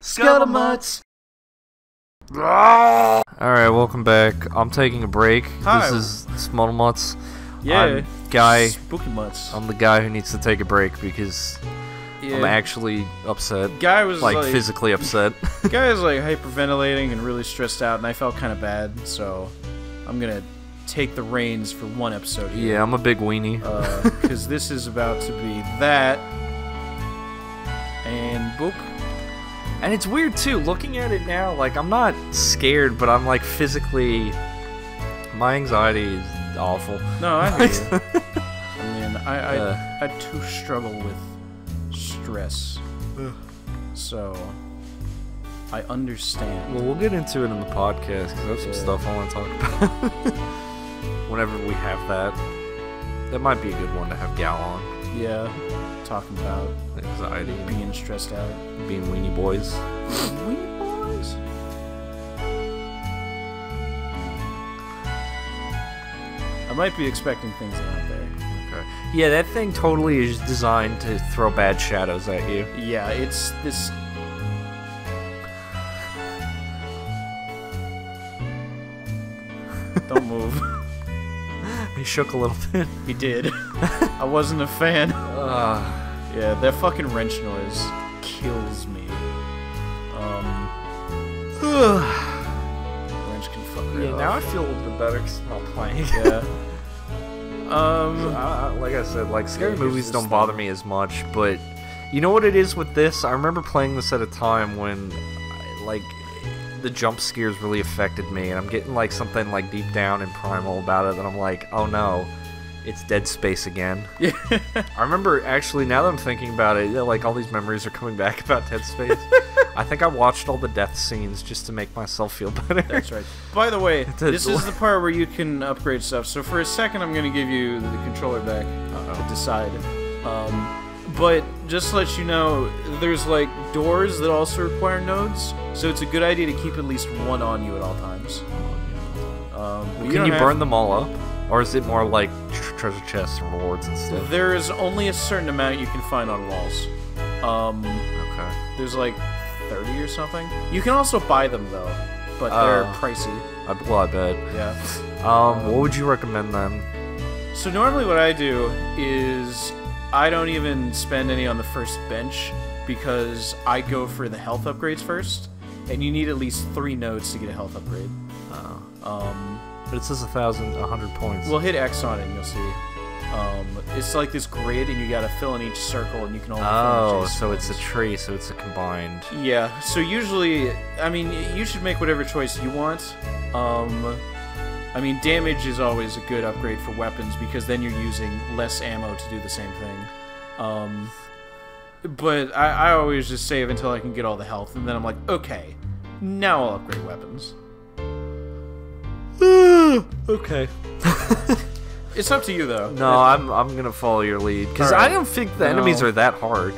Scuttlemutts! Alright, welcome back. I'm taking a break. Hi. This is Scuttlemutts. Yeah, Spooky Mutts. I'm the guy who needs to take a break because I'm actually upset. Guy was like physically upset. Guy was like hyperventilating and really stressed out, and I felt kind of bad, so I'm gonna take the reins for one episode here. Yeah, I'm a big weenie. Because this is about to be that. And boop. And it's weird too, looking at it now, like I'm not scared, but I'm like physically, my anxiety is awful. No, I hear you. I mean, I too struggle with stress, so I understand. Well, we'll get into it in the podcast, because I have some stuff I want to talk about. Whenever we have that. That might be a good one to have Gal on. Yeah, talking about anxiety, being stressed out, being weenie boys. Weenie boys. I might be expecting things out there. Okay. Yeah, that thing totally is designed to throw bad shadows at you. Yeah, it's this. Don't move. He shook a little bit. He did. I wasn't a fan. Yeah, that fucking wrench noise kills me. Wrench can fuck me up. Now I feel a little bit better because I'm not playing. Yeah. Like I said, like scary movies don't bother me as much, but you know what it is with this? I remember playing this at a time when, like, the jump scares really affected me, and I'm getting like something like deep down and primal about it, and I'm like, oh no, it's Dead Space again. Yeah. I remember, actually, now that I'm thinking about it, like all these memories are coming back about Dead Space. I think I watched all the death scenes just to make myself feel better. That's right. By the way, this is the part where you can upgrade stuff, so for a second I'm going to give you the controller back to decide. But just to let you know, there's like doors that also require nodes, so it's a good idea to keep at least one on you at all times. Can you burn them all up? Or is it more like treasure chests and rewards and stuff? There is only a certain amount you can find on walls. Okay. There's like 30 or something. You can also buy them though, but they're pricey. Well, I bet. Yeah. What would you recommend then? So normally what I do is I don't even spend any on the first bench because I go for the health upgrades first, and you need at least 3 nodes to get a health upgrade. But it says 100 points. Well, hit X on it and you'll see. It's like this grid, and you gotta fill in each circle, and you can only fill in so it's a tree, so it's a combined. Yeah, so usually, I mean, you should make whatever choice you want. I mean, damage is always a good upgrade for weapons, because then you're using less ammo to do the same thing. But I always just save until I can get all the health, and then I'm like, okay, now I'll upgrade weapons. Okay. It's up to you, though. No, I'm gonna follow your lead, because I don't think the enemies are that hard.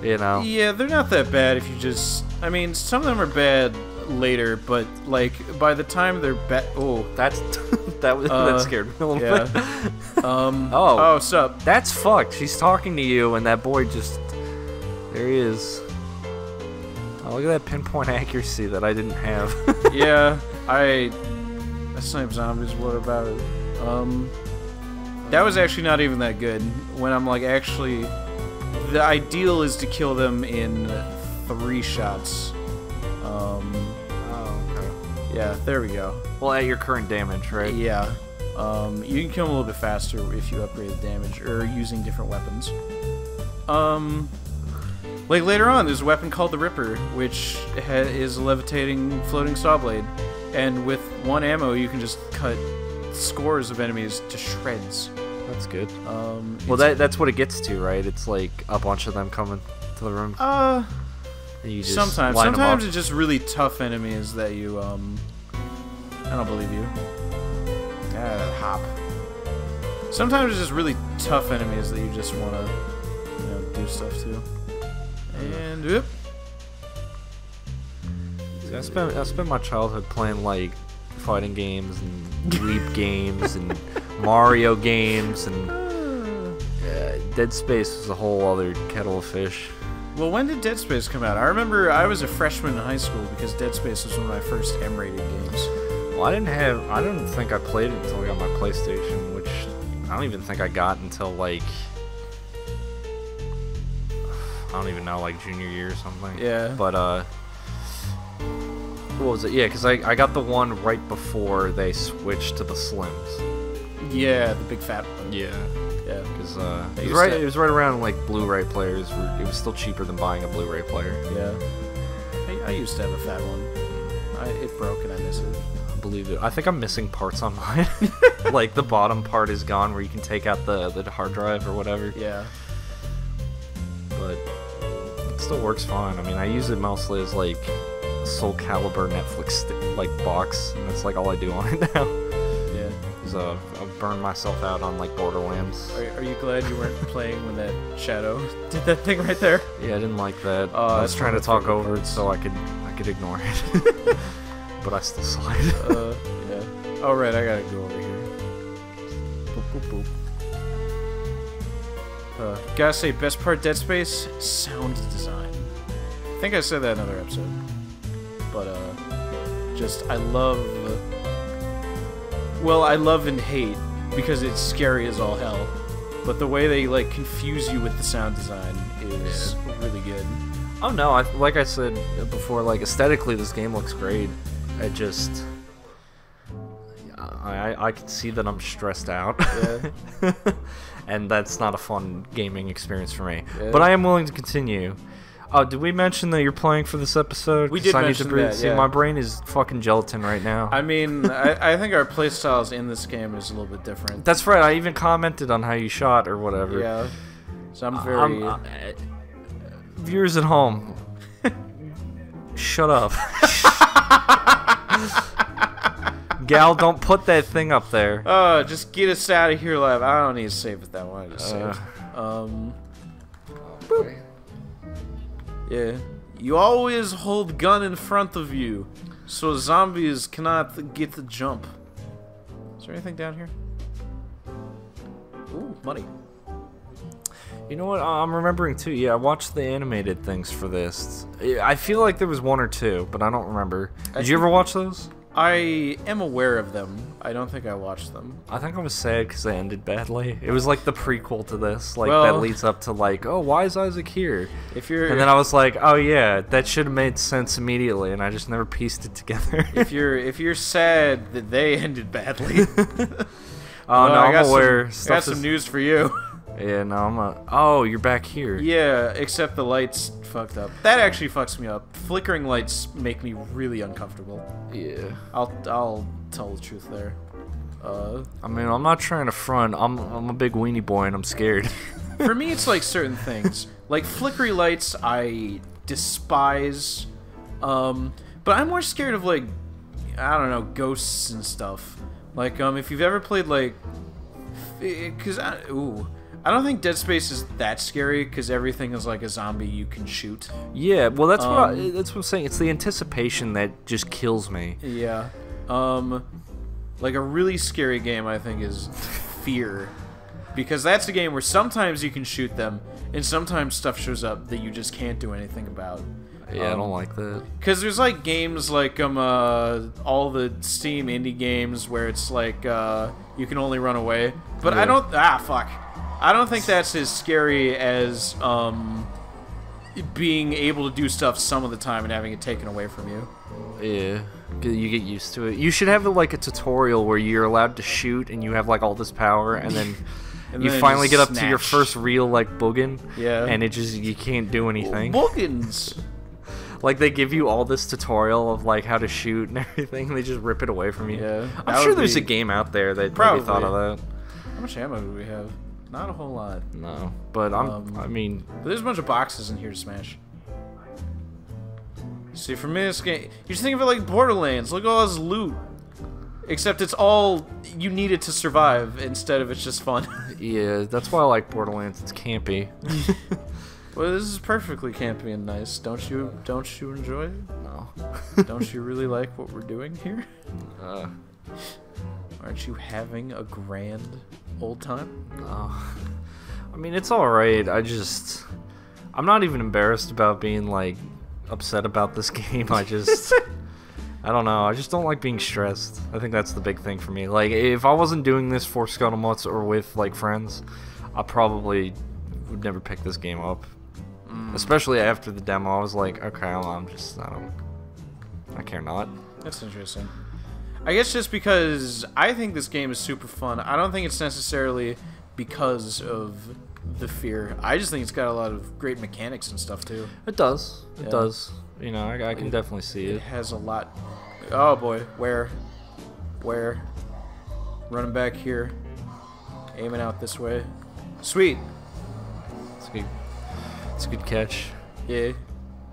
You know? Yeah, they're not that bad if you just... I mean, some of them are bad later, but, like, by the time they're bad... Oh, that scared me a little bit. Oh, sup? That's fucked. She's talking to you, and that boy just... There he is. Oh, look at that pinpoint accuracy that I didn't have. Yeah, I sniped zombies, what about it? That was actually not even that good. When I'm like, actually, the ideal is to kill them in 3 shots. Oh, okay. Yeah, there we go. Well, at your current damage, right? Yeah. You can kill them a little bit faster if you upgrade the damage, or using different weapons. Like later on, there's a weapon called the Ripper, which is a levitating floating saw blade. And with 1 ammo, you can just cut scores of enemies to shreds. That's good. Well, that's what it gets to, right? It's like a bunch of them coming to the room. And you just sometimes it's just really tough enemies that you I don't believe you. Hop. Sometimes it's just really tough enemies that you just want to, do stuff to. And whoop. I spent my childhood playing like fighting games and Leap games and Mario games, and Dead Space was a whole other kettle of fish. Well, when did Dead Space come out? I remember I was a freshman in high school because Dead Space was one of my first M-rated games. Well, I didn't think I played it until I got my PlayStation, which I don't even think I got until, like, I don't even know, like, junior year or something. Yeah. But, what was it? Yeah, because I got the one right before they switched to the Slims. Yeah, the big fat one. Yeah. Yeah. Because it was right around, like, Blu-ray players. It was still cheaper than buying a Blu-ray player. Yeah. I used to have a fat one. It broke and I miss it. I believe it. I think I'm missing parts on mine. Like, the bottom part is gone where you can take out the hard drive or whatever. Yeah. But it still works fine. I mean, I use it mostly as, like, a Soul Calibur Netflix, like, box. And that's, like, all I do on it now. Yeah. Because I've burned myself out on, like, Borderlands. Are you glad you weren't playing when that Shadow did that thing right there? Yeah, I didn't like that. I was trying to talk over it so I could ignore it. But I still saw it. Yeah. Oh, right, I gotta go over here. Boop, boop, boop. Gotta say, best part Dead Space? Sound design. I think I said that in another episode. But, I love and hate, because it's scary as all hell. But the way they, like, confuse you with the sound design is really good. Oh no, like I said before, like, aesthetically this game looks great. I can see that I'm stressed out. Yeah. And that's not a fun gaming experience for me. Yeah. But I am willing to continue. Oh, did we mention that you're playing for this episode? We did mention that, See, my brain is fucking gelatin right now. I mean, I think our playstyles in this game is a little bit different. That's right, I even commented on how you shot or whatever. Yeah. So I'm very... viewers at home, shut up. Gal, don't put that thing up there. Oh, just get us out of here live. I don't need to save it that one. I just saved. Boop. Yeah. You always hold gun in front of you, so zombies cannot get the jump. Is there anything down here? Ooh, money. You know what? I'm remembering too. Yeah, I watched the animated things for this. I feel like there was one or two, but I don't remember. Did you ever watch those? I am aware of them. I don't think I watched them. I think I was sad because they ended badly. It was like the prequel to this, like that leads up to like, oh, why is Isaac here? And then I was like, oh yeah, that should have made sense immediately, and I just never pieced it together. if you're sad that they ended badly, oh no, I'm aware. I got some news for you. Yeah, no, oh, you're back here. Yeah, except the lights fucked up. That actually fucks me up. Flickering lights make me really uncomfortable. Yeah. I'll tell the truth there. I mean, I'm not trying to front. I'm a big weenie boy and I'm scared. For me, it's like certain things. Like flickery lights, I despise. But I'm more scared of like, I don't know, ghosts and stuff. Like, if you've ever played like, I don't think Dead Space is that scary because everything is like a zombie you can shoot. Yeah, well that's what I'm saying. It's the anticipation that just kills me. Yeah. Like a really scary game I think is Fear. Because that's a game where sometimes you can shoot them and sometimes stuff shows up that you just can't do anything about. Yeah, I don't like that. Because there's like games like all the Steam indie games where it's like you can only run away. But yeah. I don't think that's as scary as being able to do stuff some of the time and having it taken away from you. Yeah, you get used to it. You should have like a tutorial where you're allowed to shoot and you have like all this power, and then and you finally get up to your first real like boogin. Yeah. And you can't do anything. Boogins. Like they give you all this tutorial of like how to shoot and everything, and they just rip it away from you. Yeah. I'm sure there's a game out there that probably thought of that. How much ammo do we have? Not a whole lot. No, but I mean... But there's a bunch of boxes in here to smash. See, for me, this game... You should think of it like Borderlands. Look at all this loot. Except it's all... You need it to survive, instead of it's just fun. Yeah, that's why I like Borderlands. It's campy. Well, this is perfectly campy and nice. Don't you enjoy it? No. Don't you really like what we're doing here? Aren't you having a grand old time? No. I mean, it's alright. I I'm not even embarrassed about being like upset about this game. I just I don't know. I just don't like being stressed. I think that's the big thing for me. Like, if I wasn't doing this for Scuttlemutts or with like friends, I probably would never pick this game up. Especially after the demo, I was like, okay, I care not. That's interesting. I guess just because I think this game is super fun. I don't think it's necessarily because of the fear. I just think it's got a lot of great mechanics and stuff too. It does. It does. You know, I can definitely see it. It has a lot. Oh boy, where? Running back here, aiming out this way. Sweet. It's good. It's a good catch. Yeah.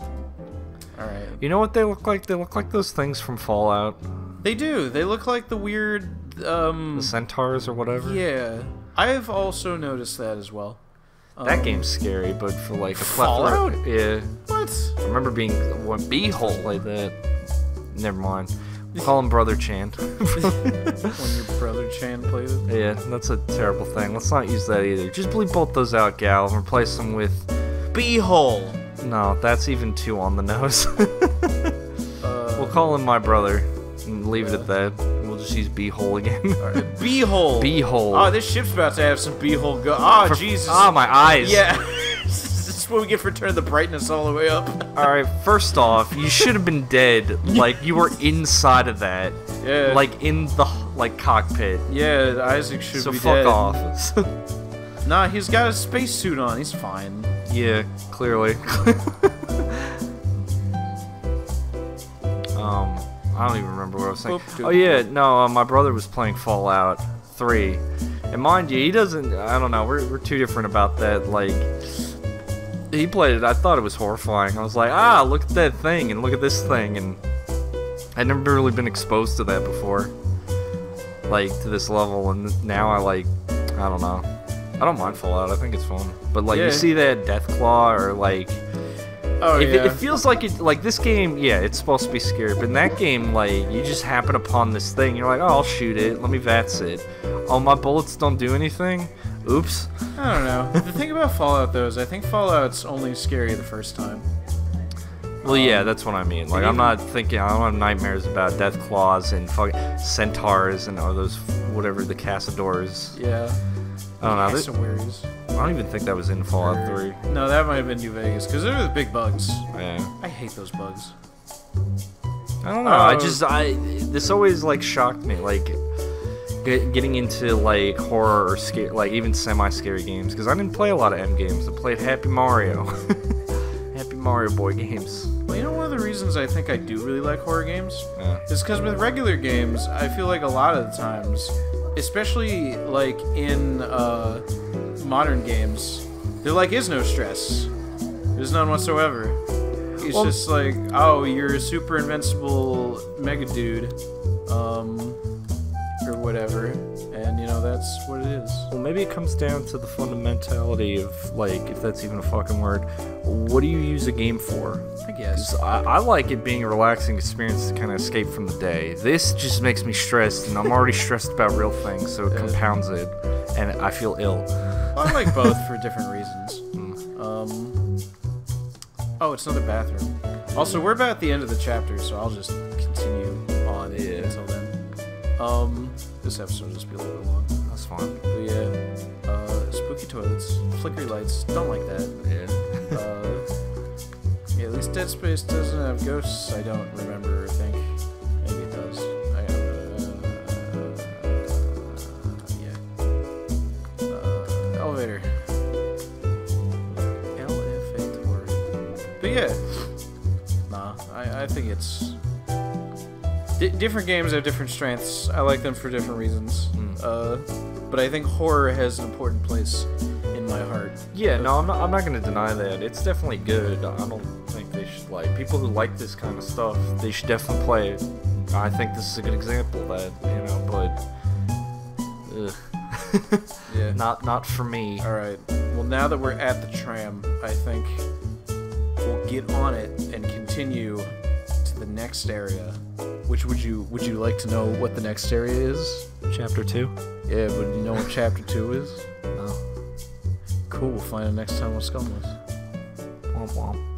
All right. You know what they look like? They look like those things from Fallout. They do. They look like the weird. The centaurs or whatever. Yeah. I've also noticed that as well. That game's scary, but for like a Fallout? plethora. Yeah. What? I remember being one beehole like that. Never mind. We'll call him Brother Chan. When your brother Chan played it? Yeah, that's a terrible thing. Let's not use that either. Just bleep both those out, Gal, and replace them with Beehole. No, that's even too on the nose. We'll call him my brother and leave it at that. We'll just use beehole again. Right. Beehole. Beehole. Oh, this ship's about to have some beehole go. Oh, Jesus. Oh, my eyes. Yeah. This is what we get for turning the brightness all the way up. Alright, first off, you should have been dead. Like, you were inside of that. Yeah. Like, in the, like, cockpit. Yeah, Isaac should be dead. So fuck off. Nah, he's got a spacesuit on. He's fine. Yeah, clearly. I don't even remember what I was saying. Oh yeah, no, my brother was playing Fallout 3, and mind you, he doesn't. I don't know. We're too different about that. Like, he played it. I thought it was horrifying. I was like, look at that thing, and look at this thing, and I'd never really been exposed to that before, like to this level, and now I don't know. I don't mind Fallout. I think it's fun, but like you see that Deathclaw or like. Oh, it feels like it, like this game, yeah, it's supposed to be scary, but in that game, like, you just happen upon this thing, you're like, oh, I'll shoot it, let me VATS it. Oh, my bullets don't do anything? Oops. I don't know. The thing about Fallout, though, is I think Fallout's only scary the first time. Well, yeah, that's what I mean. Like, I'm not thinking, I don't have nightmares about Deathclaws and fucking centaurs and all those, whatever, the Cassadors. Yeah. I don't know. Cassawaries. I don't even think that was in Fallout 3. No, that might have been New Vegas, because they're the big bugs. Yeah. I hate those bugs. I don't know. This always, like, shocked me. Like, getting into, like, horror or scare, like, even semi-scary games. Because I didn't play a lot of M games. I played Happy Mario. Happy Mario Boy games. Well, you know, one of the reasons I think I do really like horror games is because with regular games, I feel like a lot of the times, especially, like, in, modern games, there like is no stress. There's none whatsoever. It's just like, oh, you're a super invincible mega dude, or whatever, and you know that's what it is. Well, maybe it comes down to the fundamentality of, like, if that's even a fucking word, what do you use a game for? I guess. I like it being a relaxing experience to kind of escape from the day. This just makes me stressed, and I'm already stressed about real things, so it compounds it, and I feel ill. Well, I like both for different reasons. Oh, it's another bathroom. Also, we're about at the end of the chapter, so I'll just continue on until then. This episode will just be a little bit long. That's fine. But yeah, spooky toilets, flickery lights, don't like that. Yeah, at least Dead Space doesn't have ghosts, I don't remember or think. Maybe it does. Elevator. But yeah, nah, I think it's... different games have different strengths. I like them for different reasons. But I think horror has an important place in my heart. Yeah, no, I'm not going to deny that. It's definitely good. I don't think they should, like, people who like this kind of stuff, they should definitely play it. I think this is a good example of that, you know, but... Yeah. Not for me. Alright, well now that we're at the tram, I think we'll get on it and continue to the next area. Which would you like to know what the next area is? Chapter 2? Yeah, but you know what Chapter 2 is? No. Cool, we'll find out next time on Scuttlemutts. Womp womp.